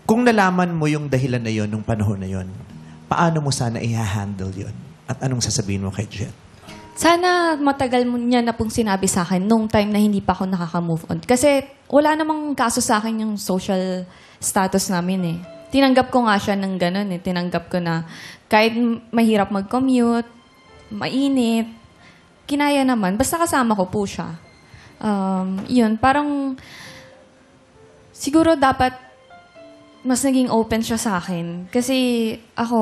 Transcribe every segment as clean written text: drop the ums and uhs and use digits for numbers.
Kung nalaman mo yung dahilan na yon nung panahon na yon, paano mo sana i-handle yon? At anong sasabihin mo kay Jet? Sana matagal mo niya na pong sinabi sa akin nung time na hindi pa ako nakaka-move on. Kasi wala namang kaso sa akin yung social status namin eh. Tinanggap ko nga siya ng ganun eh. Tinanggap ko na kahit mahirap mag-commute, mainit, kinaya naman. Basta kasama ko po siya. Yun, parang siguro dapat mas naging open siya sa akin. Kasi ako,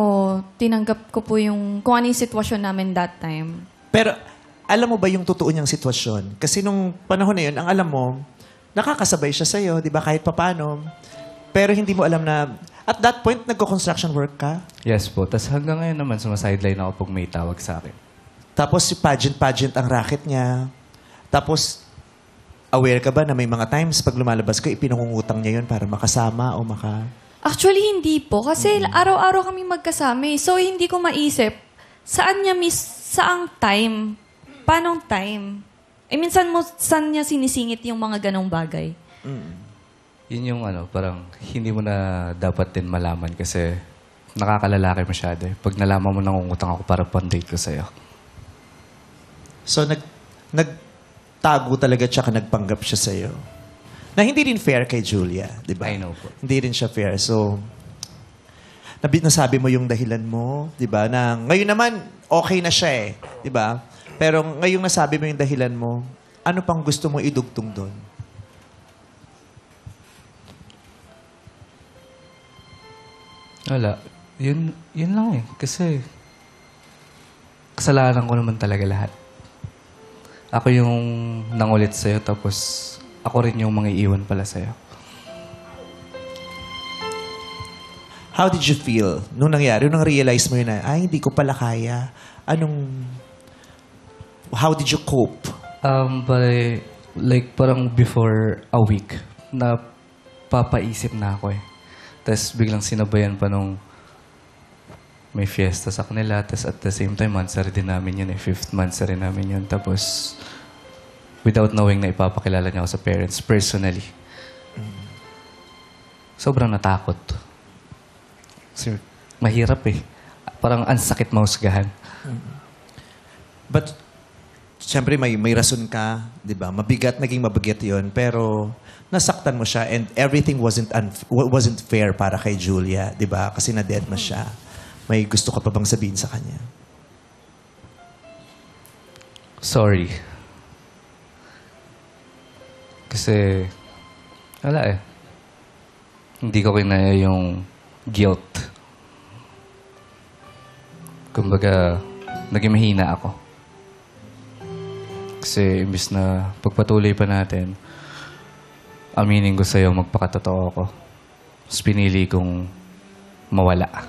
tinanggap ko po yung kung ano yung sitwasyon namin that time. Pero alam mo ba yung totoo niyang sitwasyon? Kasi nung panahon na yun, ang alam mo, nakakasabay siya sa'yo, di ba, kahit papano. Pero hindi mo alam na, at that point, nagko-construction work ka? Yes po. Tapos hanggang ngayon naman, sumasideline ako pag may tawag sa akin. Tapos si pageant ang racket niya. Tapos, aware ka ba na may mga times pag lumalabas ka, ipinangungutang niya yun para makasama o maka... Actually, hindi po. Kasi araw-araw kami magkasama eh. So, hindi ko maisip, saang time? Paanong time? Saan niya sinisingit yung mga ganong bagay? Yun yung parang hindi mo na dapat din malaman kasi nakakalalaki masyado eh. Pag nalaman mo nangungutang ako para pang-date ko sa'yo. So, nagtago talaga tsaka nagpanggap siya sa'yo. Na hindi rin fair kay Julia, di ba? I know po. Hindi rin siya fair. So, nasabi mo yung dahilan mo, di ba? Na ngayon naman, okay na siya eh, di ba? Pero ngayong nasabi mo yung dahilan mo, ano pang gusto mo idugtong doon? Wala. Yun lang eh. Kasi kasalanan ko naman talaga lahat. Ako yung nangulit sa'yo tapos ako rin yung mga iwan pala sa'yo. How did you feel nung nangyari? Nung realize mo yun na, ay, hindi ko pala kaya. How did you cope? Like parang before a week, na papaisip na ako eh. Tapos biglang sinabayan pa nung may fiesta sa kanila. Tapos at the same time, monthsary din namin yun eh. 5th monthsary namin yun. Tapos without knowing na ipapakilala niya ako sa parents personally. Sobrang natakot. Kasi mahirap eh. Parang ang sakit mahusgahan. But, siyempre may rason ka, di ba? Naging mabigat yon, pero nasaktan mo siya and everything wasn't fair para kay Julia, di ba? Kasi na-dead ma siya. May gusto ka pa bang sabihin sa kanya? Sorry. Kasi, wala eh. Hindi ko kinaya yung guilt. Kumbaga, naging mahina ako. Kasi imbis na pagpatuloy pa natin, aminin ko sa'yo, magpakatotoo ako. Tapos pinili kong mawala.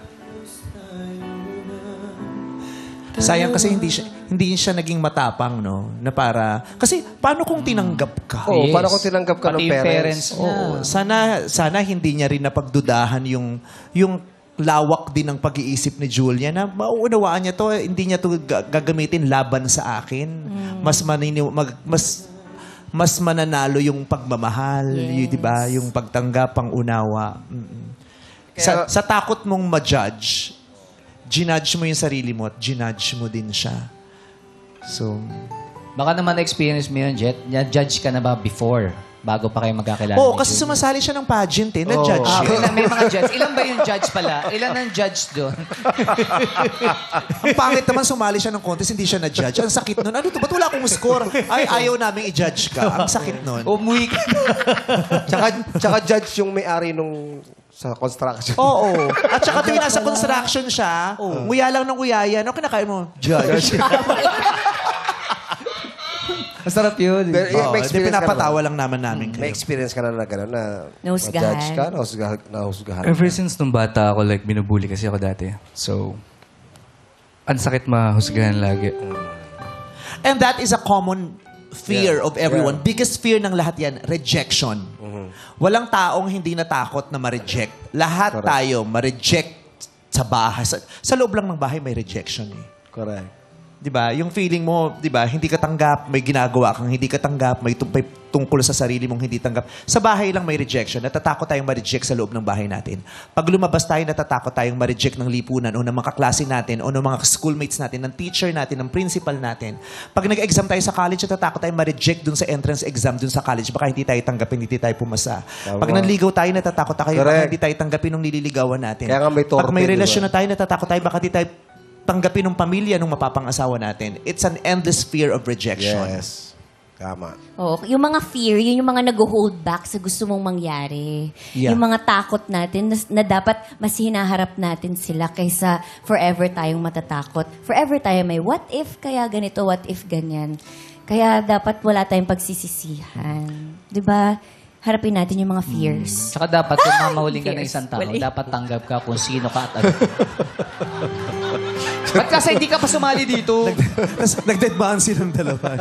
Sayang kasi hindi siya naging matapang, no? Na para... Kasi paano kung tinanggap ka? Oo, paano kung tinanggap ka ng parents? Oo. Sana hindi niya rin napagdudahan yung lawak din ng pag-iisip ni Julia na mauunawaan niya to, hindi niya to gagamitin laban sa akin. Mas mananalo yung pagmamahal, di ba? Yung pagtanggap, pangunawa. Sa takot mong ma-judge, ginudge mo yung sarili mo at ginudge mo din siya. So, Baka naman na-experience mo yun, Jet. Na-judge ka na ba before? Bago pa kayo magkakilala? kasi sumasali siya ng pageant eh. Na-judge siya. May mga judge. Ilan ba yung judge pala? Ilan ang judge doon? Ang pangit naman sumali siya ng contest, hindi siya na-judge. Ang sakit nun. Ano to? Ba't wala akong score? Ay, ayaw namin i-judge ka. Ang sakit nun. Umuwi ka. Tsaka judge yung may-ari nung sa construction. Oo. At saka tuwing nasa construction siya, nguya lang ng nguyaya. Ano kinakain mo? Judge. Masarap yun. Oo, hindi pinapatawa lang namin May kayo. experience ka na gano'n na Nahusgahan. ma-judge ka, nahusgahan Ever since nung bata ako, like, binubuli kasi ako dati. So, ang sakit mahusgahan lagi. And that is a common fear of everyone. Biggest fear ng lahat yan, rejection. Walang taong hindi natakot na ma-reject. Lahat tayo ma-reject sa bahay. Sa loob lang ng bahay may rejection eh. Correct. 'Di ba? Yung feeling mo, 'di ba, hindi ka tanggap, may ginagawa kang hindi ka tanggap, may tungkol sa sarili mong hindi tanggap. Sa bahay lang may rejection. Natatakot tayong ma-reject sa loob ng bahay natin. Pag lumabas tayo, natatakot tayong ma-reject ng lipunan o ng mga kaklase natin o ng mga schoolmates natin, ng teacher natin, ng principal natin. Pag nag-exam tayo sa college, natatakot tayong ma-reject dun sa entrance exam dun sa college. Baka hindi tayo tanggapin, hindi tayo pumasa. Tama. Pag nanligaw tayo, natatakot tayo baka Correct. hindi tayo tanggapin nung nililigawan natin. Kaya nga may torpe, Pag may relasyon di ba? na tayo, natatakot tayo baka di tayo tanggapin ng pamilya nung mapapangasawa natin. It's an endless fear of rejection. Yes. Tama. Oo, yung mga fear, yun yung mga nag-hold back sa gusto mong mangyari. Yeah. Yung mga takot natin na dapat mas hinaharap natin sila kaysa forever tayong matatakot. Forever tayo may what if kaya ganito, what if ganyan. Kaya dapat wala tayong pagsisisihan. 'Di ba? Harapin natin yung mga fears. Tsaka dapat kung mamahuling ka ng Fears. isang tao, Wali. dapat tanggap ka kung sino ka at ano. Ba't kasi hindi ka pa sumali dito? Tapos nagdeadbaan silang dalawa.